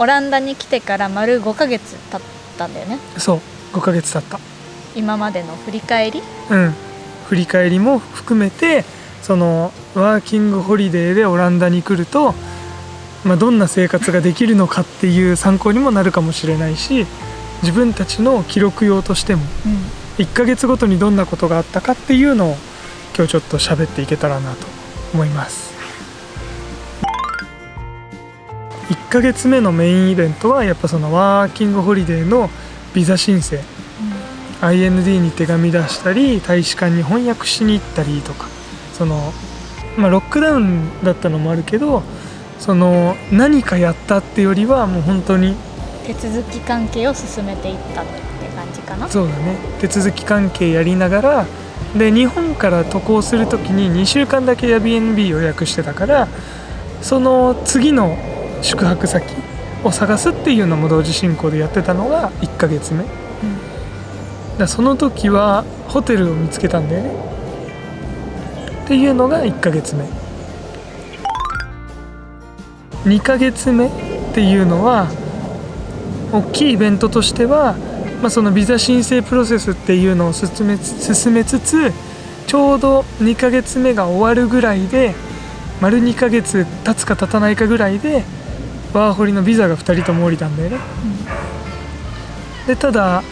オランダに来てから丸5ヶ月経ったんだよね。そう5ヶ月経った。今までの振り返り、振り返りも含めて、そのワーキングホリデーでオランダに来ると、どんな生活ができるのかっていう参考にもなるかもしれないし、自分たちの記録用としても、1ヶ月ごとにどんなことがあったかっていうのを今日ちょっと喋っていけたらなと思います。1ヶ月目のメインイベントはやっぱそのワーキングホリデーのビザ申請、IND に手紙出したり大使館に翻訳しに行ったりとか、そのロックダウンだったのもあるけど、その何かやったってよりはもう本当に手続き関係を進めていったって感じかな。そうだね、手続き関係やりながら、で日本から渡航するときに2週間だけ Airbnb 予約してたから、その次の宿泊先を探すっていうのも同時進行でやってたのが1ヶ月目、だその時はホテルを見つけたんだよねっていうのが1ヶ月目。2ヶ月目っていうのは大きいイベントとしては、そのビザ申請プロセスっていうのを進めつつ、ちょうど2ヶ月目が終わるぐらいで、丸2ヶ月経つか経たないかぐらいでワーホリのビザが2人とも降りたんだよね、でただ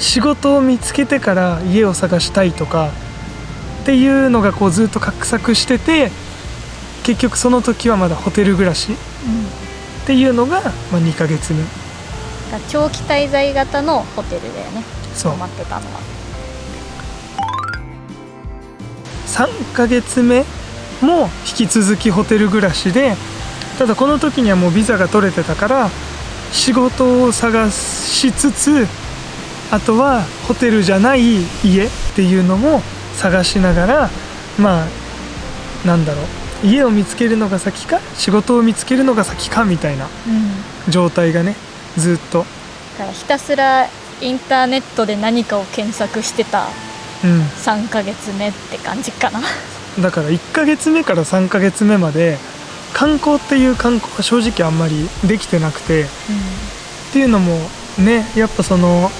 仕事を見つけてから家を探したいとかっていうのがこうずっと画策してて、結局その時はまだホテル暮らしっていうのが2ヶ月目。長期滞在型のホテルだよね。そう泊まってたのは。3ヶ月目も引き続きホテル暮らしで、ただこの時にはもうビザが取れてたから仕事を探しつつ、あとはホテルじゃない家っていうのも探しながら、なんだろう、家を見つけるのが先か仕事を見つけるのが先かみたいな状態がね、ずっとだからひたすらインターネットで何かを検索してた3ヶ月目って感じかな。だから1ヶ月目から3ヶ月目まで観光っていう観光は正直あんまりできてなくて、っていうのもね、やっぱその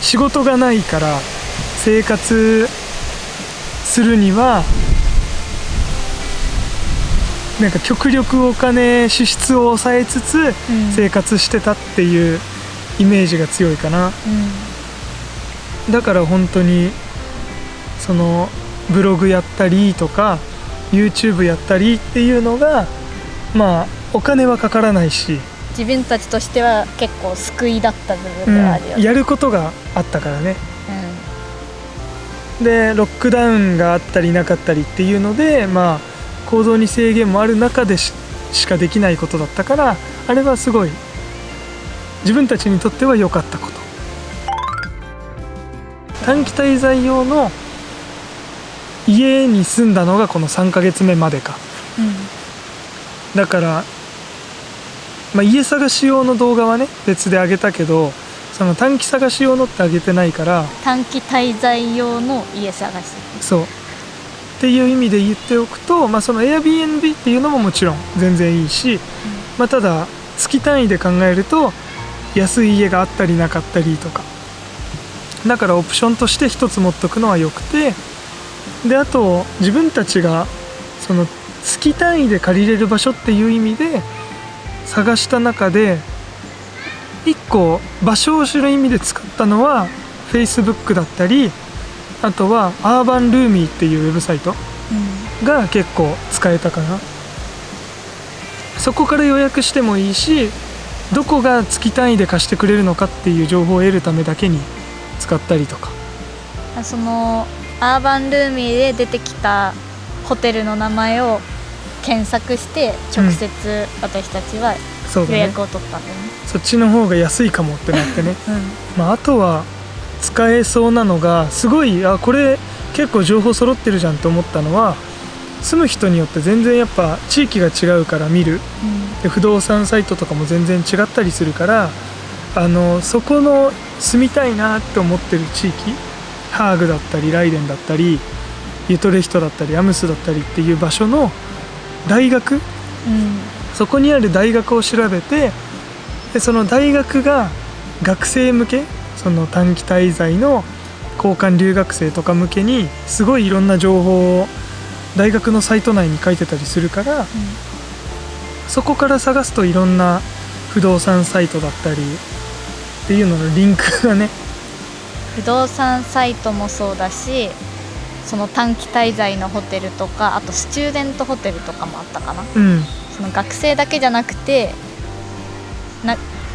仕事がないから生活するにはなんか極力お金支出を抑えつつ生活してたっていうイメージが強いかな、だから本当にそのブログやったりとか YouTube やったりっていうのがお金はかからないし、自分たちとしては結構救いだった部分ではあるよね、やることがあったからね、でロックダウンがあったりなかったりっていうので行動に制限もある中で しかできないことだったから、あれはすごい自分たちにとっては良かったこと。短期滞在用の家に住んだのがこの3ヶ月目までか、だから家探し用の動画はね別で上げたけど、その短期探し用のって上げてないから、短期滞在用の家探し、そうっていう意味で言っておくと、その Airbnb っていうのももちろん全然いいし、ただ月単位で考えると安い家があったりなかったりとか、だからオプションとして一つ持っとくのはよくて、であと自分たちがその月単位で借りれる場所っていう意味で探した中で、1個場所を知る意味で使ったのは Facebook だったり、あとはアーバンルーミーっていうウェブサイトが結構使えたかな、そこから予約してもいいし、どこが月単位で貸してくれるのかっていう情報を得るためだけに使ったりとか。そのアーバンルーミーで出てきたホテルの名前を検索して直接私たちは予約を取ったんだよね。そっちの方が安いかもってなってね、あとは使えそうなのがすごい、これ結構情報揃ってるじゃんと思ったのは、住む人によって全然やっぱ地域が違うから見る、で不動産サイトとかも全然違ったりするから、そこの住みたいなって思ってる地域、ハーグだったりライデンだったりユトレヒトだったりアムスだったりっていう場所の大学、そこにある大学を調べて、でその大学が学生向け、その短期滞在の交換留学生とか向けにすごいいろんな情報を大学のサイト内に書いてたりするから、そこから探すといろんな不動産サイトだったりっていうののリンクがね、不動産サイトもそうだし、その短期滞在のホテルとか、あとスチューデントホテルとかもあったかな、その学生だけじゃなくて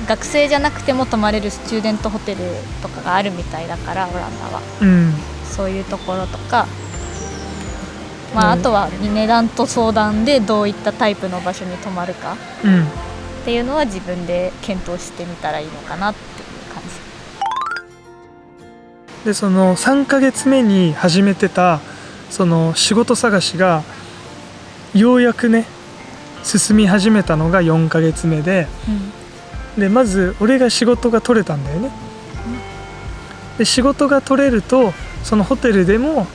学生じゃなくても泊まれるスチューデントホテルとかがあるみたいだから、オランダは、そういうところとか、あとは値段と相談でどういったタイプの場所に泊まるかっていうのは自分で検討してみたらいいのかなっていう感じで、その3ヶ月目に始めてたその仕事探しがようやくね進み始めたのが4ヶ月目で、でまず俺が仕事が取れたんだよね。で仕事が取れるとそのホテルでも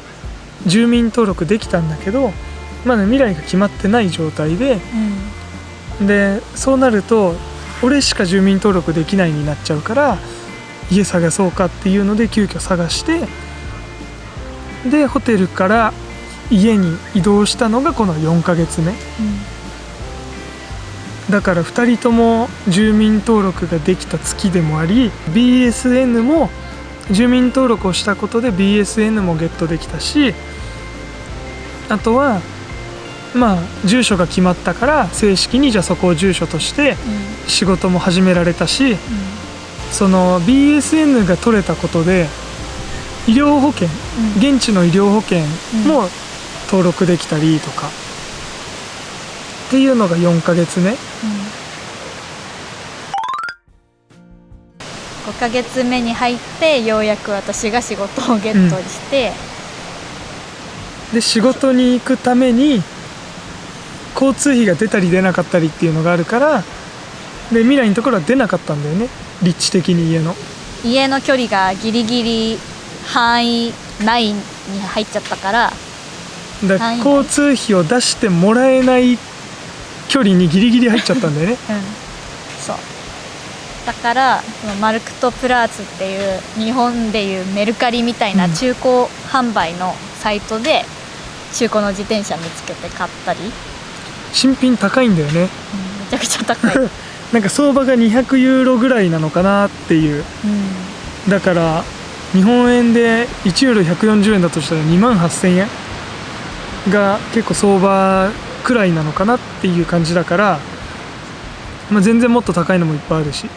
住民登録できたんだけど、まだ未来が決まってない状態で、でそうなると俺しか住民登録できないになっちゃうから、家探そうかっていうので急遽探して、でホテルから家に移動したのがこの4ヶ月目、だから2人とも住民登録ができた月でもあり、 BSN も住民登録をしたことで BSN もゲットできたし、あとは住所が決まったから正式にじゃあそこを住所として仕事も始められたし、その BSN が取れたことで医療保険、現地の医療保険も登録できたりとかっていうのが4ヶ月目、5ヶ月目に入ってようやく私が仕事をゲットして、で仕事に行くために交通費が出たり出なかったりっていうのがあるから、で未来のところは出なかったんだよね、立地的に家の距離がギリギリ範囲内に入っちゃったから、交通費を出してもらえない距離にギリギリ入っちゃったんだよねそうだからマルクトプラーツっていう日本でいうメルカリみたいな中古販売のサイトで中古の自転車見つけて買ったり、新品高いんだよね、めちゃくちゃ高いなんか相場が200ユーロぐらいなのかなっていう、だから日本円で1ユーロ140円だとしたら28,000円が結構相場くらいなのかなっていう感じだから、全然もっと高いのもいっぱいあるし、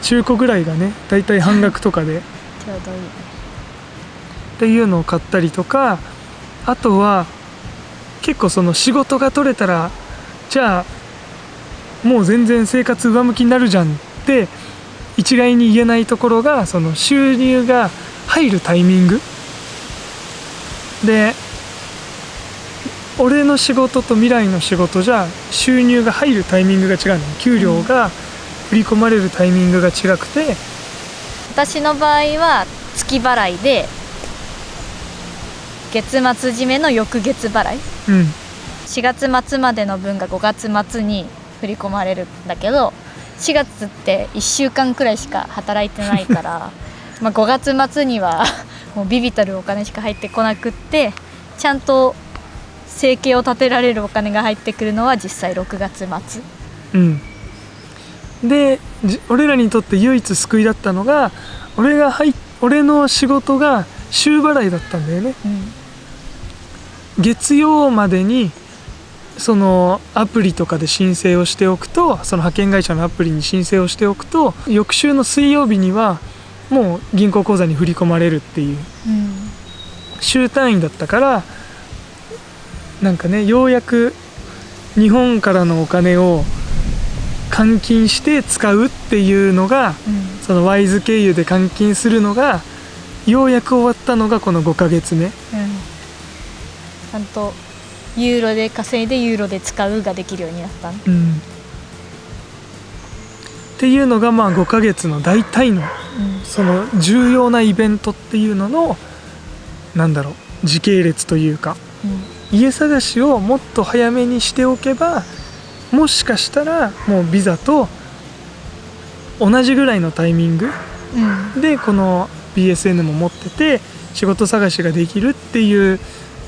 中古ぐらいがねだいたい半額とかでちょうどいいっていうのを買ったりとか、あとは結構その仕事が取れたらじゃあもう全然生活上向きになるじゃんって一概に言えないところが、その収入が入るタイミングで、俺の仕事と未来の仕事じゃ収入が入るタイミングが違うの。給料が振り込まれるタイミングが違くて、私の場合は月払いで月末締めの翌月払い、4月末までの分が5月末に振り込まれるんだけど、4月って1週間くらいしか働いてないから5月末にはもうビビたるお金しか入ってこなくって、ちゃんと生計を立てられるお金が入ってくるのは実際6月末、で俺らにとって唯一救いだったのが、俺の仕事が週払いだったんだよね、月曜までにそのアプリとかで申請をしておくと、その派遣会社のアプリに申請をしておくと、翌週の水曜日にはもう銀行口座に振り込まれるっていう、週単位だったから、なんかね、ようやく日本からのお金を換金して使うっていうのが、そのワイズ経由で換金するのがようやく終わったのがこの5ヶ月目、ちゃんとユーロで稼いでユーロで使うができるようになった、っていうのが5ヶ月の大体の、その重要なイベントっていうのの時系列というか、家探しをもっと早めにしておけばもしかしたらもうビザと同じぐらいのタイミングでこの BSN も持ってて仕事探しができるっていう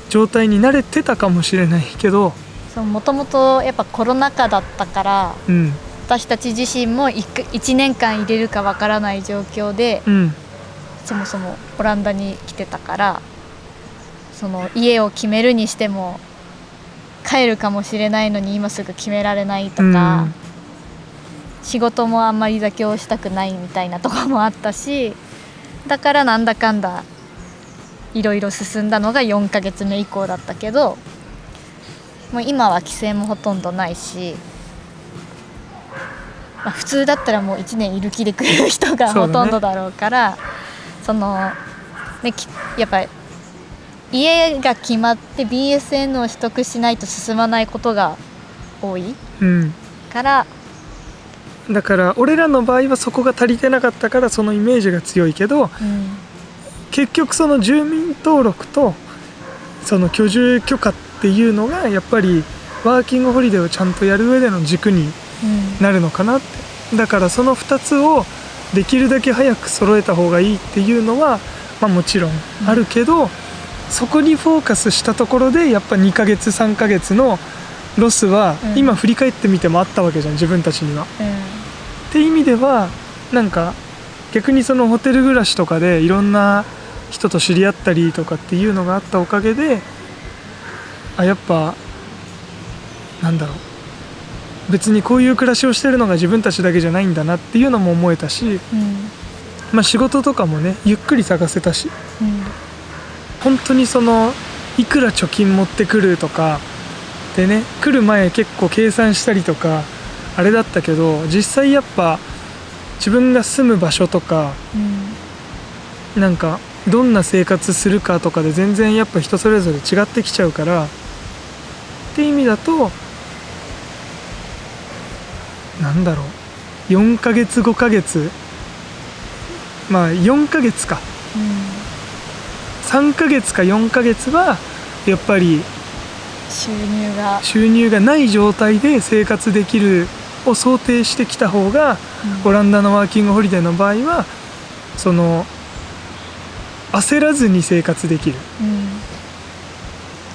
状態に慣れてたかもしれないけど、もともとやっぱコロナ禍だったから、うん、私たち自身も1年間入れるかわからない状況で、うん、そもそもオランダに来てたから、その家を決めるにしても帰るかもしれないのに今すぐ決められないとか、仕事もあんまり妥協したくないみたいなところもあったし、だからなんだかんだいろいろ進んだのが4ヶ月目以降だったけど、もう今は規制もほとんどないし、普通だったらもう1年いる気でくれる人がほとんどだろうから、やっぱり家が決まって BSN を取得しないと進まないことが多い、から、だから俺らの場合はそこが足りてなかったからそのイメージが強いけど、結局その住民登録とその居住許可っていうのがやっぱりワーキングホリデーをちゃんとやる上での軸になるのかなって、だからその2つをできるだけ早く揃えた方がいいっていうのは、もちろんあるけど、そこにフォーカスしたところでやっぱ2ヶ月3ヶ月のロスは今振り返ってみてもあったわけじゃん、自分たちには。って意味ではなんか逆にそのホテル暮らしとかでいろんな人と知り合ったりとかっていうのがあったおかげで、やっぱなんだろう、別にこういう暮らしをしてるのが自分たちだけじゃないんだなっていうのも思えたし、仕事とかもねゆっくり探せたし、本当にそのいくら貯金持ってくるとかでね、来る前結構計算したりとかあれだったけど、実際やっぱ自分が住む場所とか、なんかどんな生活するかとかで全然やっぱ人それぞれ違ってきちゃうから、って意味だとなんだろう、4ヶ月5ヶ月4ヶ月か、3ヶ月か4ヶ月はやっぱり収入がない状態で生活できるを想定してきた方が、オランダのワーキングホリデーの場合はその焦らずに生活できる、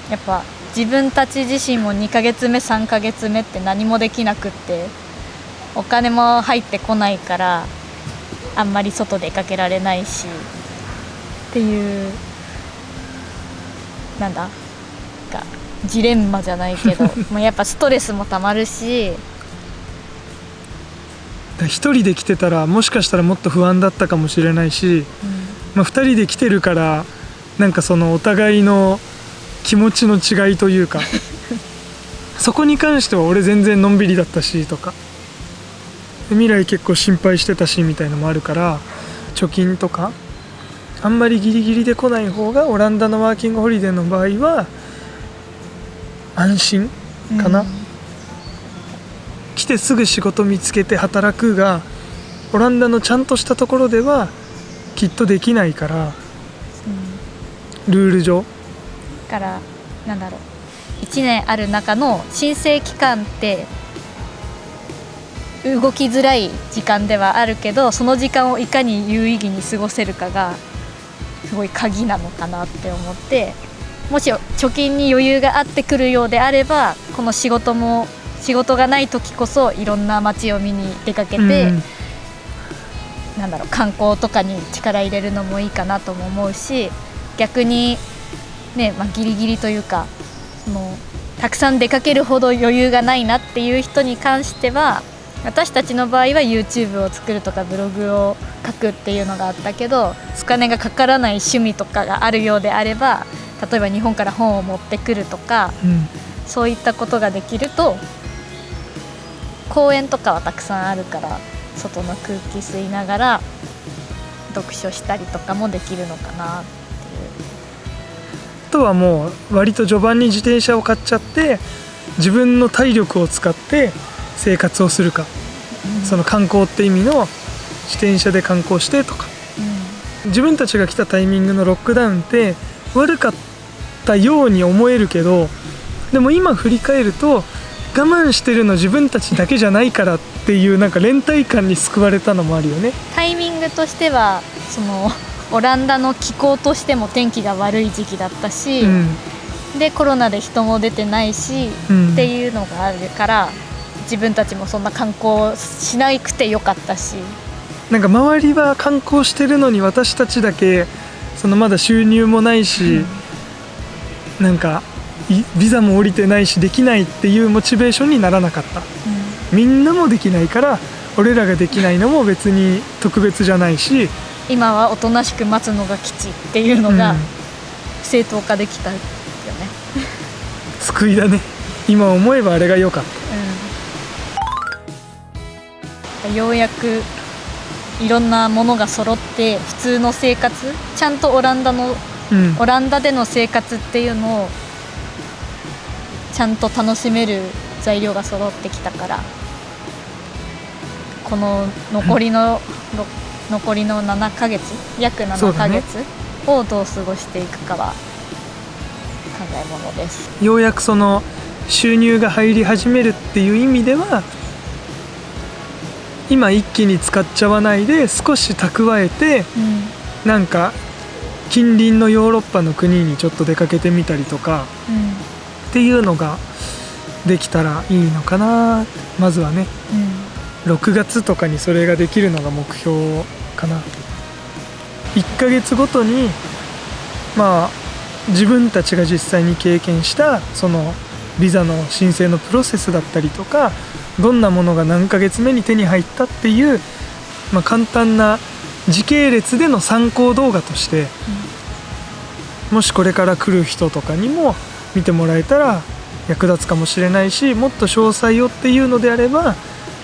やっぱ自分たち自身も2ヶ月目3ヶ月目って何もできなくって、お金も入ってこないからあんまり外出かけられないしっていう、なんだかジレンマじゃないけどもうやっぱストレスもたまるし、一人で来てたらもしかしたらもっと不安だったかもしれないし、2人で来てるからなんかそのお互いの気持ちの違いというかそこに関しては俺全然のんびりだったしとか、未来結構心配してたしみたいのもあるから、貯金とかあんまりギリギリで来ない方がオランダのワーキングホリデーの場合は安心かな、来てすぐ仕事見つけて働くがオランダのちゃんとしたところではきっとできないから、ルール上だからなんだろう、1年ある中の申請期間って動きづらい時間ではあるけど、その時間をいかに有意義に過ごせるかがすごい鍵なのかなって思って、もし貯金に余裕があってくるようであれば、この仕事がない時こそいろんな街を見に出かけて、なんだろう、観光とかに力入れるのもいいかなとも思うし、逆にね、ギリギリというかたくさん出かけるほど余裕がないなっていう人に関しては、私たちの場合は YouTube を作るとかブログを書くっていうのがあったけど、お金がかからない趣味とかがあるようであれば、例えば日本から本を持ってくるとか、そういったことができると、公園とかはたくさんあるから外の空気吸いながら読書したりとかもできるのかなっていう。あとはもう割と序盤に自転車を買っちゃって自分の体力を使って生活をするか、その観光って意味の自転車で観光してとか、自分たちが来たタイミングのロックダウンって悪かったように思えるけど、でも今振り返ると慢してるの自分たちだけじゃないからっていうなんか連帯感に救われたのもあるよね。タイミングとしてはそのオランダの気候としても天気が悪い時期だったし、でコロナで人も出てないし、っていうのがあるから自分たちもそんな観光しなくてよかったし、なんか周りは観光してるのに私たちだけそのまだ収入もないし、なんかビザも降りてないしできないっていうモチベーションにならなかった、みんなもできないから俺らができないのも別に特別じゃないし、今はおとなしく待つのが基地っていうのが正当化できたよね、救いだね。今思えばあれが良かった、ようやくいろんなものが揃って普通の生活、ちゃんとオランダでの生活っていうのをちゃんと楽しめる材料が揃ってきたから、この残りの7ヶ月、約7ヶ月をどう過ごしていくかは考え物です。ようやくその収入が入り始めるっていう意味では、今一気に使っちゃわないで少し蓄えて、なんか近隣のヨーロッパの国にちょっと出かけてみたりとか、っていうのができたらいいのかな、まずはね、6月とかにそれができるのが目標かな。1ヶ月ごとにまあ自分たちが実際に経験したそのビザの申請のプロセスだったりとか、どんなものが何ヶ月目に手に入ったっていう、簡単な時系列での参考動画として、もしこれから来る人とかにも見てもらえたら役立つかもしれないし、もっと詳細をっていうのであれば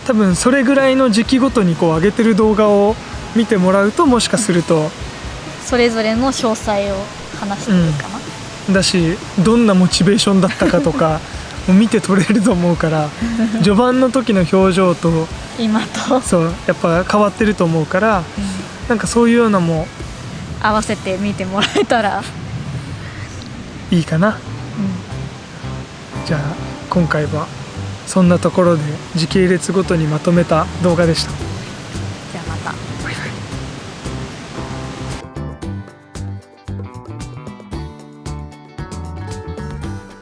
多分それぐらいの時期ごとにこう上げてる動画を見てもらうと、もしかするとそれぞれの詳細を話してるかな、だしどんなモチベーションだったかとかも見て取れると思うから序盤の時の表情と今とそうやっぱ変わってると思うから、なんかそういうのも合わせて見てもらえたらいいかな、じゃあ今回はそんなところで時系列ごとにまとめた動画でした。